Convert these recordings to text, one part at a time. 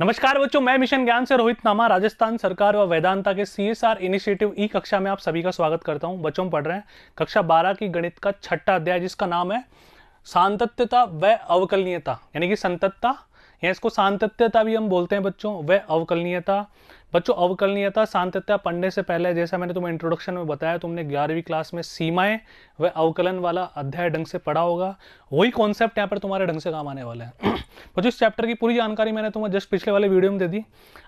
नमस्कार बच्चों, मैं मिशन ज्ञान से रोहित नामा राजस्थान सरकार व वेदांता के सीएसआर इनिशिएटिव ई कक्षा में आप सभी का स्वागत करता हूं। बच्चों पढ़ रहे हैं कक्षा 12 की गणित का छठा अध्याय जिसका नाम है सांतत्यता व अवकलनीयता, यानी कि संततता या इसको सांतत्यता भी हम बोलते हैं बच्चों, व अवकलनीयता। बच्चों अवकलनीयता सांतत्यता पढ़ने से पहले जैसा मैंने तुम्हें इंट्रोडक्शन में बताया, तुमने 11वीं क्लास में सीमाएं व अवकलन वाला अध्याय ढंग से पढ़ा होगा। वही कॉन्सेप्ट यहाँ पर तुम्हारे ढंग से काम आने वाले हैं। बच्चों इस चैप्टर की पूरी जानकारी मैंने तुम्हें जस्ट पिछले वाले वीडियो में दे दी।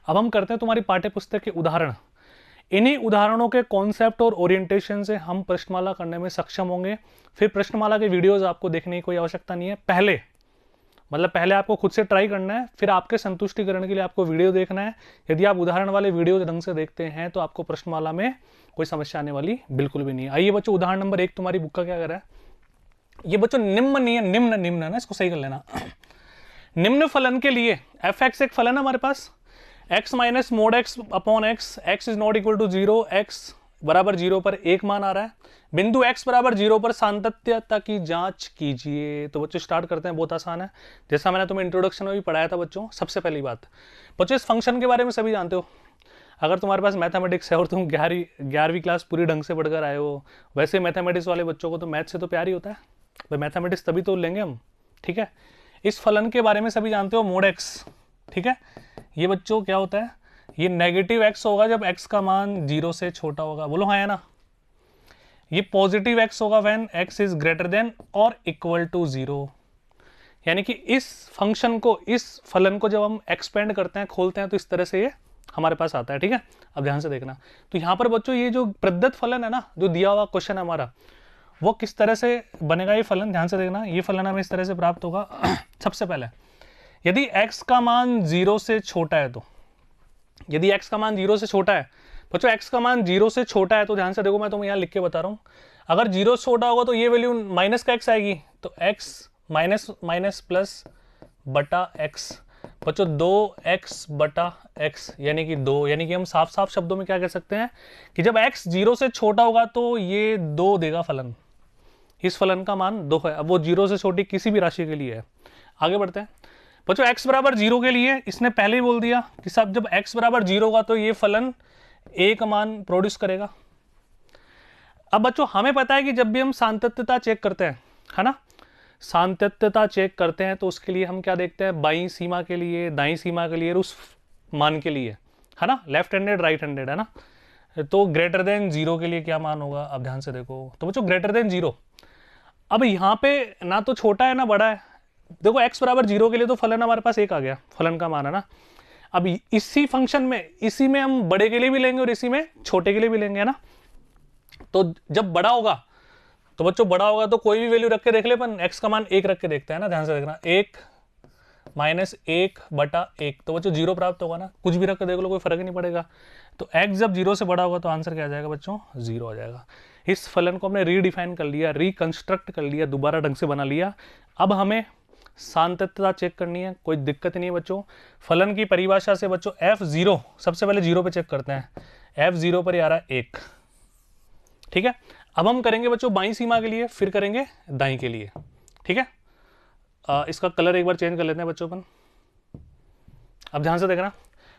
अब हम करते हैं तुम्हारी पाठ्य पुस्तक के उदाहरण। इन्हीं उदाहरणों के कॉन्सेप्ट और ओरिएंटेशन से हम प्रश्नमाला करने में सक्षम होंगे। फिर प्रश्नमाला के वीडियोस आपको देखने की कोई आवश्यकता नहीं है। पहले आपको खुद से ट्राई करना है, फिर आपके संतुष्टिकरण के लिए आपको वीडियो देखना है। यदि आप उदाहरण वाले वीडियो ढंग से देखते हैं तो आपको प्रश्नमाला में कोई समस्या आने वाली बिल्कुल भी नहीं है। आइए बच्चों, उदाहरण नंबर 1 तुम्हारी बुक का क्या कर रहा है। ये बच्चों निम्न ना, इसको सही कर लेना। निम्न फलन के लिए एफ एक्स एक फलन है हमारे पास, x minus mod x upon x, x is not equal to 0, x बराबर 0 पर एक मान आ रहा है। बिंदु x बराबर 0 पर सांतत्यता की जांच कीजिए। तो बच्चों स्टार्ट करते हैं, बहुत आसान है। जैसा मैंने तुम्हें इंट्रोडक्शन में भी पढ़ाया था बच्चों, सबसे पहली बात बच्चों इस फंक्शन के बारे में सभी जानते हो। अगर तुम्हारे पास मैथमेटिक्स है और तुम 11वीं क्लास पूरी ढंग से पढ़कर आए हो, वैसे मैथमेटिक्स वाले बच्चों को तो मैथ से तो प्यार ही होता है भाई, मैथमेटिक्स तभी तो लेंगे हम, ठीक है। इस फलन के बारे में सभी जानते हो, मोड एक्स, ठीक है। ये बच्चों क्या होता है, ये नेगेटिव एक्स होगा जब एक्स का मान 0 से छोटा होगा, बोलो हाँ या ना। ये पॉजिटिव एक्स होगा when x is greater than और इक्वल टू 0। यानी कि इस फंक्शन को, इस फलन को जब हम एक्सपेंड करते हैं, खोलते हैं, तो इस तरह से ये हमारे पास आता है, ठीक है। अब ध्यान से देखना, तो यहां पर बच्चों ये जो प्रदत्त फलन है ना, जो दिया हुआ क्वेश्चन है हमारा, वो किस तरह से बनेगा। ये फलन ध्यान से देखना, ये फलन हमें इस तरह से प्राप्त होगा। सबसे पहले यदि x का मान 0 से छोटा है, तो यदि x का मान 0 से छोटा है बच्चों, x का मान 0 से छोटा है तो ध्यान से देखो, मैं तुम्हें यहाँ लिख के बता रहा हूँ। अगर 0 से छोटा होगा तो ये वैल्यू माइनस का x आएगी, तो x माइनस माइनस प्लस बटा x बच्चों 2x बटा x, यानी कि 2। यानी कि हम साफ साफ शब्दों में क्या कह सकते हैं कि जब x 0 से छोटा होगा तो ये 2 देगा फलन। इस फलन का मान 2 है। अब वो 0 से छोटी किसी भी राशि के लिए है। आगे बढ़ते हैं बच्चों, x बराबर 0 के लिए इसने पहले ही बोल दिया कि साहब जब x बराबर 0 होगा तो ये फलन a का मान प्रोड्यूस करेगा। अब बच्चों हमें पता है कि जब भी हम सांतत्यता चेक करते हैं, है ना, सांतत्यता चेक करते हैं तो उसके लिए हम क्या देखते हैं, बाईं सीमा के लिए, दाईं सीमा के लिए, उस मान के लिए, है ना, लेफ्ट हैंडेड राइट हैंडेड, है ना। तो ग्रेटर देन 0 के लिए क्या मान होगा, अब ध्यान से देखो। तो बच्चों ग्रेटर देन 0, अब यहाँ पे ना तो छोटा है ना बड़ा है। देखो x बराबर 0 के लिए तो फलन हमारे पास 1 आ गया, फलन का मान, है ना। अब इसी फंक्शन में, इसी में हम बड़े के लिए भी लेंगे और इसी में छोटे के लिए भी लेंगे, है ना। तो जब बड़ा होगा तो बच्चों बड़ा होगा तो कोई भी वैल्यू रख के देख ले, पर x का मान 1 रख के देखते हैं ना, ध्यान से देखना। 1 माइनस 1 बटा 1, तो बच्चों 0 प्राप्त होगा ना। कुछ भी रख के देख लो, कोई फर्क ही नहीं पड़ेगा। तो x जब 0 से बड़ा होगा तो आंसर क्या आ जाएगा बच्चों, 0 आ जाएगा। इस फलन को हमने रीडिफाइन कर लिया, रिकंस्ट्रक्ट कर लिया, दोबारा ढंग से बना लिया। अब हमें सांतत्यता चेक करनी है, कोई दिक्कत नहीं है बच्चों। फलन की परिभाषा से बच्चों f0, सबसे पहले 0 पे चेक करते हैं। f0 पर आ रहा है 1, ठीक है। अब हम करेंगे बच्चों बाईं सीमा के लिए, फिर करेंगे दाईं के लिए, ठीक है। इसका कलर एक बार चेंज कर लेते हैं बच्चों अपन। अब ध्यान से देखना,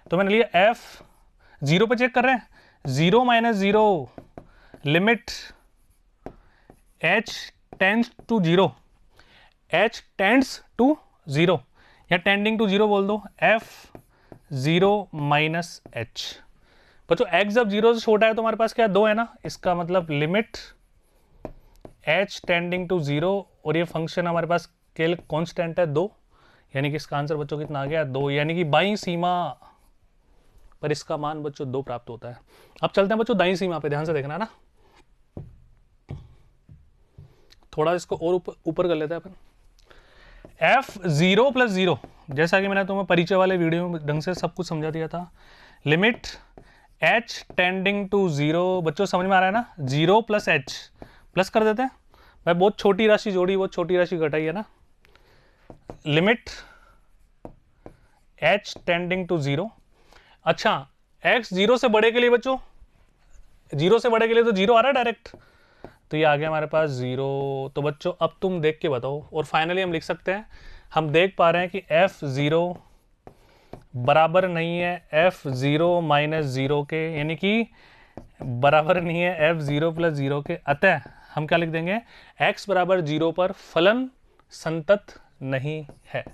तो मैंने लिया f0 पे चेक कर रहे हैं, 0 minus 0 limit h tends to 0, h tends to 0 या टेंडिंग टू 0 बोल दो, f0 माइनस h। बच्चों x जब 0 से छोटा है तो हमारे पास क्या 2 है ना, इसका मतलब लिमिट h टेंडिंग टू 0, और ये फंक्शन हमारे पास केवल कांस्टेंट है 2, यानी कि इसका आंसर बच्चों कितना आ गया, 2। यानी कि बाईं सीमा पर इसका मान बच्चों 2 प्राप्त होता है। अब चलते हैं बच्चों दाईं सीमा पे, ध्यान से देखना ना, थोड़ा इसको और ऊपर कर लेते हैं अपन। f0 प्लस 0, जैसा कि मैंने तुम्हें परिचय वाले वीडियो में ढंग से सब कुछ समझा दिया था। लिमिट h टेंडिंग टू 0, बच्चों समझ में आ रहा है ना, 0 प्लस h, प्लस कर देते हैं भाई, बहुत छोटी राशि जोड़ी, बहुत छोटी राशि घटाई, है ना। Limit h tending to 0। अच्छा x 0 से बड़े के लिए बच्चों, 0 से बड़े के लिए तो 0 आ रहा है डायरेक्ट, तो ये आ गया हमारे पास 0। तो बच्चों अब तुम देख के बताओ, और फाइनली हम लिख सकते हैं, हम देख पा रहे हैं कि f0 बराबर नहीं है f0 माइनस 0 के, यानी कि बराबर नहीं है f0 प्लस 0 के। अतः हम क्या लिख देंगे, x बराबर 0 पर फलन संतत नहीं है।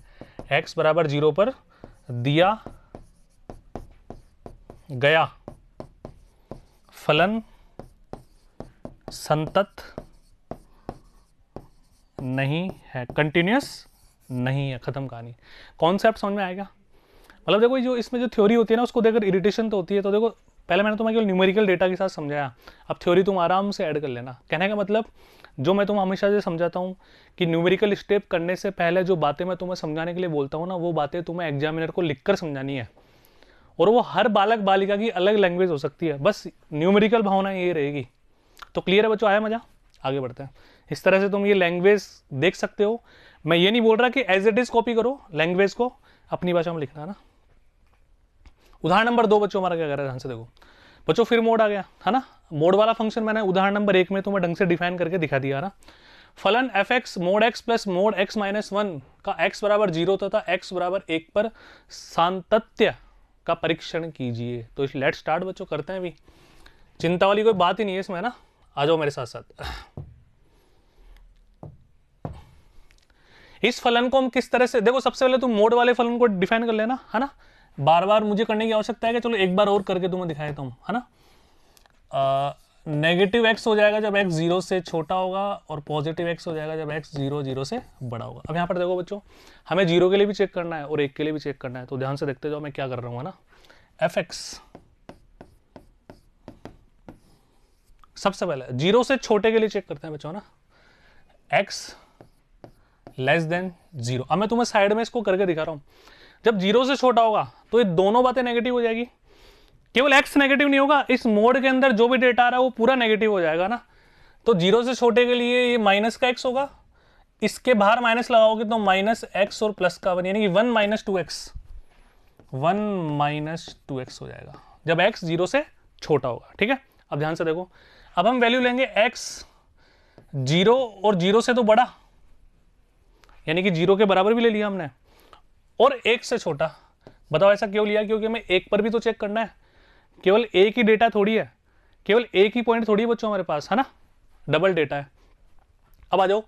x बराबर 0 पर दिया गया फलन संतत नहीं है, कंटिन्यूअस नहीं है, खत्म कहानी। कॉन्सेप्ट समझ में आएगा? मतलब देखो जो इसमें जो थ्योरी होती है ना, उसको देखकर इरिटेशन तो होती है। तो देखो पहले मैंने तुम्हें केवल न्यूमेरिकल डेटा के साथ समझाया, अब थ्योरी तुम आराम से ऐड कर लेना। कहने का मतलब जो मैं तुम्हें हमेशा से समझाता हूँ कि न्यूमेरिकल स्टेप करने से पहले जो बातें मैं तुम्हें समझाने के लिए बोलता हूँ ना, वो बातें तुम्हें एग्जामिनर को लिखकर समझानी है। और वो हर बालक बालिका की अलग लैंग्वेज हो सकती है, बस न्यूमेरिकल भावना ये रहेगी। तो क्लियर है बच्चों, आया मजा? आगे बढ़ते हैं। इस तरह से तुम ये लैंग्वेज देख सकते हो। मैं ये नहीं बोल रहा कि एज इट इज कॉपी करो, लैंग्वेज को अपनी भाषा में लिखना है ना। उदाहरण नंबर 2 बच्चों हमारा क्या कर रहा है, ध्यान से देखो बच्चों। फिर मोड आ गया है ना। मोड वाला फंक्शन मैंने उदाहरण नंबर 1 में तुम्हें ढंग से डिफाइन करके दिखा दिया ना। फलन F x mode x plus mode x minus 1 का x बराबर 0 तथा x बराबर 1 पर सातत्य का परीक्षण कीजिए। तो लेट स्टार्ट बच्चों, करते हैं। भी चिंता वाली कोई बात ही नहीं है इसमें ना। आ जाओ मेरे साथ साथ। इस फलन को हम किस तरह से, देखो सबसे पहले तुम मोड वाले फलन को डिफाइन कर लेना, है ना। बार बार मुझे करने की आवश्यकता है कि चलो एक बार और करके तुम्हें दिखाए तुम, है ना। नेगेटिव एक्स हो जाएगा जब एक्स 0 से छोटा होगा, और पॉजिटिव एक्स हो जाएगा जब एक्स 0 से बड़ा होगा। अब यहाँ पर देखो बच्चों, हमें 0 के लिए भी चेक करना है और 1 के लिए भी चेक करना है। तो ध्यान से देखते जाओ मैं क्या कर रहा हूँ, है ना। एफ एक्स सबसे पहले 0 से छोटे के लिए चेक करते हैं बच्चों ना, x लेस देन 0। अब मैं तुम्हें साइड में इसको करके दिखा रहा हूं। जब 0 से छोटा होगा तो ये दोनों बातें नेगेटिव हो जाएगी, केवल x नेगेटिव नहीं होगा, इस मोड के अंदर जो भी डेटा आ रहा है वो पूरा नेगेटिव हो जाएगा ना। तो 0 से छोटे के लिए ये माइनस का x होगा, इसके बाहर माइनस लगाओगे तो माइनस x और प्लस का 1, यानी कि 1 माइनस 2x, 1 माइनस 2x हो जाएगा जब x 0 से छोटा होगा। ठीक है, अब ध्यान से देखो। अब हम वैल्यू लेंगे x 0 और 0 से तो बड़ा, यानी कि 0 के बराबर भी ले लिया हमने, और 1 से छोटा। बताओ ऐसा क्यों लिया? क्योंकि हमें 1 पर भी तो चेक करना है, केवल एक ही डेटा थोड़ी है, केवल एक ही पॉइंट थोड़ी है बच्चों हमारे पास, है ना, डबल डेटा है। अब आ जाओ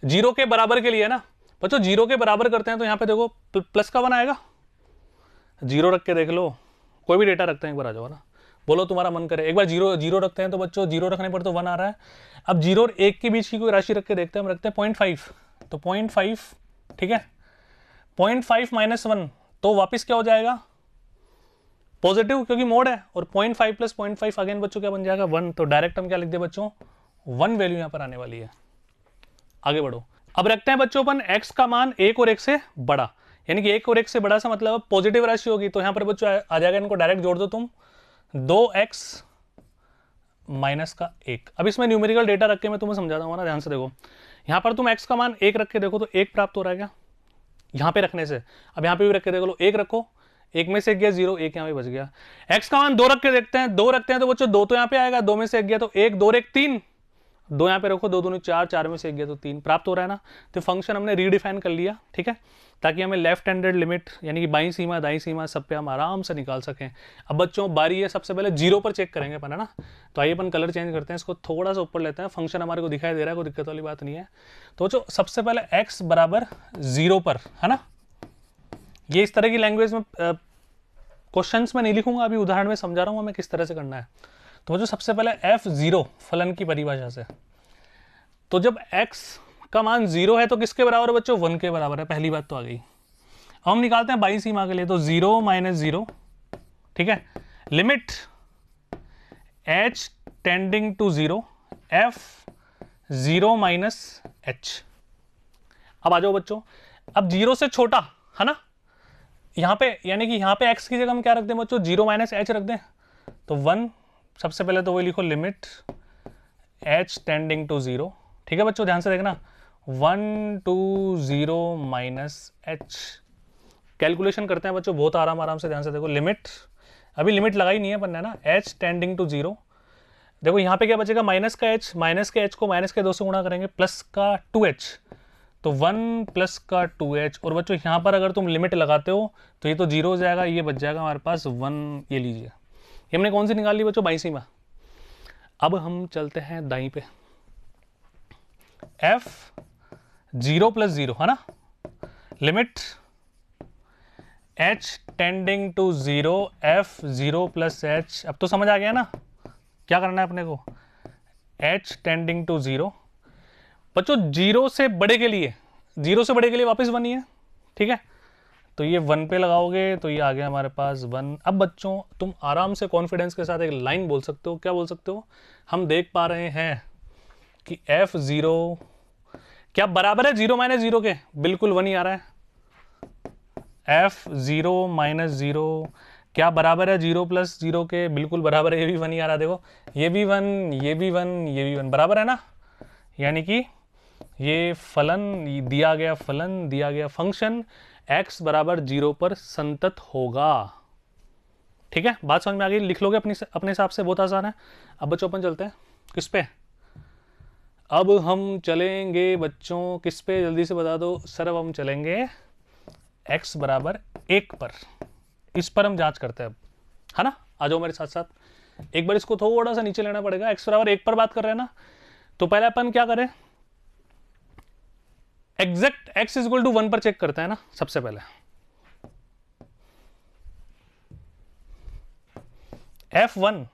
0 के बराबर के लिए ना बच्चों, 0 के बराबर करते हैं तो यहां पे देखो प्लस का 1 आएगा। 0 रख के देख लो, कोई भी डेटा रखते हैं, एक बार आ जाओ ना, बोलो तुम्हारा मन करे। एक बार 0 रखते हैं तो बच्चों 0 रखने पर तो 1 आ रहा है। अब 0 और 1 के बीच की कोई राशि रख के देखते हैं, हम रखते हैं 0.5, तो 0.5, ठीक है। 0.5 माइनस 1 तो वापिस क्या हो जाएगा, पॉजिटिव, क्योंकि मोड है। और 0.5 प्लस 0.5 अगेन बच्चों क्या बन जाएगा, 1। तो डायरेक्ट हम क्या लिख दे बच्चों, 1 वैल्यू यहां पर आने वाली है। आगे बढ़ो। अब रखते हैं बच्चों अपन x का मान 1 और 1 से बड़ा, यानी कि 1 और 1 से बड़ा सा मतलब पॉजिटिव राशि होगी। तो यहां पर बच्चों आ जाएगा, इनको डायरेक्ट जोड़ दो तुम, 2x माइनस का 1। अब इसमें न्यूमेरिकल डेटा रख के मैं तुम्हें समझाता हूँ ना, ध्यान से देखो। यहां पर तुम x का मान 1 रख के देखो तो 1 प्राप्त हो रहा है क्या, यहां पे रखने से। अब यहां पे भी रख के देख लो, 1 रखो, 1 में से 1 गया 0, 1 यहां पे बच गया। x का मान 2 रख के देखते हैं, 2 रखते हैं तो बच्चों 2 तो यहां पे आएगा, 2 में से 1 गया तो 1, 2 और 1 3, 2 यहां पे रखो, 2 दूनी 4, 4 में से 1 गया तो 3 प्राप्त हो रहा है ना। तो फंक्शन हमने रीडिफाइन कर लिया, ठीक है, ताकि हमें लेफ्ट हैंडेड लिमिट यानी कि बाईं सीमा दाईं सीमा सब पे हम आराम से निकाल सकें। अब बच्चों बारी है, सबसे पहले 0 पर चेक करेंगे अपन, है ना। तो आइए अपन कलर चेंज करते हैं, इसको थोड़ा सा ऊपर लेते हैं, फंक्शन हमारे को दिखाई दे रहा है, कोई दिक्कत वाली बात नहीं है। तो बच्चों सबसे पहले x बराबर 0 पर, है ना, ये इस तरह की लैंग्वेज में क्वेश्चंस में नहीं लिखूंगा, अभी उदाहरण में समझा रहा हूं हमें किस तरह से करना है। तो बच्चों सबसे पहले f0 फलन की परिभाषा से, तो जब x का मान 0 है तो किसके बराबर है बच्चों, 1 के बराबर है, पहली बात तो आ गई। अब हम निकालते हैं बाईं सीमा के लिए, तो 0 माइनस 0, ठीक है, limit h tending to 0 f 0 minus h। अब आ जाओ बच्चों, अब 0 से छोटा, है ना, यहां पे यानी कि यहां पे x की जगह हम क्या रख दें बच्चों, 0 माइनस h रख दें, तो 1। सबसे पहले तो वही लिखो, लिमिट h टेंडिंग टू 0, ठीक है बच्चों, ध्यान से देखना, 1 to 0 माइनस h। कैलकुलेशन करते हैं बच्चों, बहुत आराम से, ध्यान से देखो। लिमिट, अभी लिमिट लगाई नहीं है अपन ने ना, h टेंडिंग टू 0। देखो यहाँ पे क्या बचेगा, माइनस का h, माइनस के h को माइनस के 2 से गुणा करेंगे, प्लस का 2h, तो 1 प्लस का 2h, और बच्चों यहाँ पर अगर तुम लिमिट लगाते हो तो ये तो 0 हो जाएगा, ये बच जाएगा हमारे पास 1, ये लीजिए। ये हमने कौन सी निकाल ली बच्चों? बाईं सीमा। अब हम चलते हैं दाईं पे, f 0 प्लस 0 है ना, limit h tending to 0 f 0 plus h। अब तो समझ आ गया ना क्या करना है अपने को, h टेंडिंग टू 0। बच्चों 0 से बड़े के लिए, 0 से बड़े के लिए वापस 1 ही है, ठीक है, तो ये 1 पे लगाओगे तो ये आ गया हमारे पास 1। अब बच्चों तुम आराम से कॉन्फिडेंस के साथ एक लाइन बोल सकते हो, क्या बोल सकते हो? हम देख पा रहे हैं कि f0 क्या बराबर है 0 माइनस 0 के? बिल्कुल 1 ही आ रहा है। f0 माइनस 0 क्या बराबर है 0 प्लस 0 के? बिल्कुल बराबर है, ये भी 1 ही आ रहा है। देखो ये भी 1, ये भी 1, ये भी 1, बराबर है ना। यानी कि ये फलन दिया गया, फलन दिया गया फंक्शन x बराबर 0 पर संतत होगा। ठीक है, बात समझ में आ गई? लिख लोगे अपने हिसाब से, बहुत आसान है। अब बच्चों अपन चलते हैं किस पे? अब हम चलेंगे बच्चों किस पे, जल्दी से बता दो सर। अब हम चलेंगे x बराबर 1 पर, इस पर हम जांच करते हैं अब, है ना। आ जाओ मेरे साथ साथ। एक बार इसको थोड़ा सा नीचे लेना पड़ेगा। x बराबर 1 पर बात कर रहे हैं ना, तो पहले अपन क्या करें, एग्जैक्ट x इक्वल टू 1 पर चेक करते हैं ना सबसे पहले। f1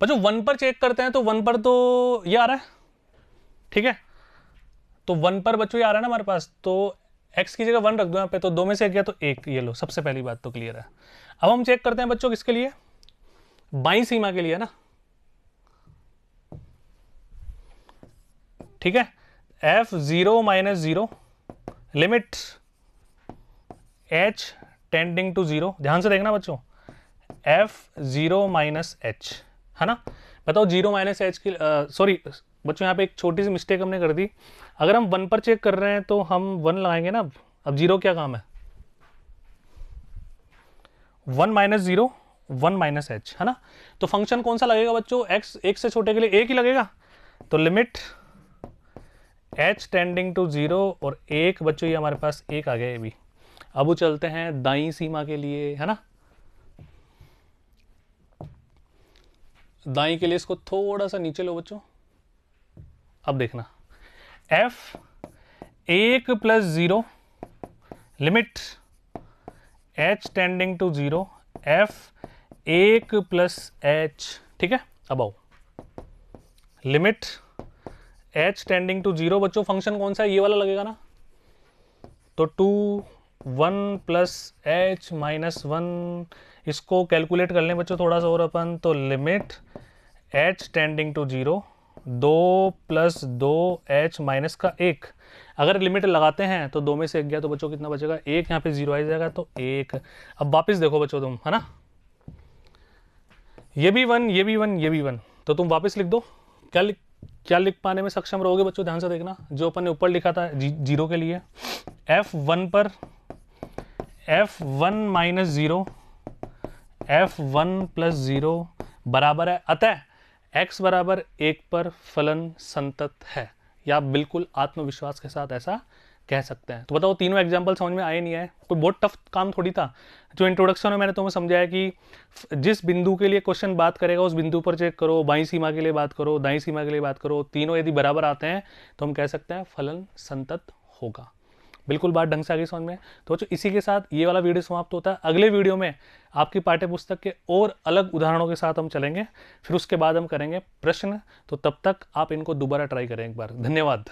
बच्चों 1 पर चेक करते हैं तो 1 पर तो ये आ रहा है, ठीक है, तो 1 पर बच्चों ये आ रहा है ना हमारे पास, तो x की जगह 1 रख दो यहाँ पे, तो 2 में से 1 गया तो 1, ये लो, सबसे पहली बात तो क्लियर है। अब हम चेक करते हैं बच्चों किसके लिए, बाईं सीमा के लिए ना, ठीक है। f0 minus 0 limit h tending to 0, ध्यान से देखना बच्चों, f0 माइनस h, है ना। बताओ 0 माइनस h की, सॉरी बच्चों यहाँ पे एक छोटी सी मिस्टेक हमने कर दी। अगर हम 1 पर चेक कर रहे हैं तो हम 1 लगाएंगे ना। अब 0 क्या काम है, 1 माइनस 0 1 माइनस h, है ना। तो फंक्शन कौन सा लगेगा बच्चों, x 1 से छोटे के लिए 1 ही लगेगा, तो लिमिट h टेंडिंग टू 0 और 1 बच्चों, ये हमारे पास 1 आ गया ये भी। अब वो चलते हैं दाईं सीमा के लिए, है ना। दाईं के लिए इसको थोड़ा सा नीचे लो बच्चों। अब देखना, f1 plus 0 limit h tending to 0 f1 plus h, ठीक है। अब आओ लिमिट h टेंडिंग टू 0, बच्चों फंक्शन कौन सा है, ये वाला लगेगा ना, तो 2 1 प्लस h माइनस 1, इसको कैलकुलेट कर लें बच्चों थोड़ा सा और अपन, तो limit h tending to 0 2 plus 2h minus का 1। अगर लिमिट लगाते हैं तो 2 में से 1 गया तो बच्चों कितना बचेगा, 1, यहाँ पे 0 आ जाएगा तो 1। अब वापस देखो बच्चों तुम, है ना, ये भी 1, ये भी 1, ये भी 1, तो तुम वापस लिख दो। क्या लिख पाने में सक्षम रहोगे बच्चों, ध्यान से देखना। जो अपन ने ऊपर लिखा था 0 के लिए, f1 पर f1 माइनस 0 f1 प्लस 0 बराबर है, अतः x बराबर 1 पर फलन संतत है, या बिल्कुल आत्मविश्वास के साथ ऐसा कह सकते हैं। तो बताओ तीनों एग्जाम्पल समझ में आए नहीं आए? कोई बहुत टफ काम थोड़ी था। जो इंट्रोडक्शन में मैंने तुम्हें समझाया कि जिस बिंदु के लिए क्वेश्चन बात करेगा उस बिंदु पर चेक करो, बाईं सीमा के लिए बात करो, दाईं सीमा के लिए बात करो, तीनों यदि बराबर आते हैं तो हम कह सकते हैं फलन संतत होगा। बिल्कुल बात ढंग से आगे समझ में। तो बच्चों इसी के साथ ये वाला वीडियो समाप्त होता है। अगले वीडियो में आपकी पाठ्य पुस्तक के और अलग उदाहरणों के साथ हम चलेंगे, फिर उसके बाद हम करेंगे प्रश्न। तो तब तक आप इनको दोबारा ट्राई करें एक बार। धन्यवाद।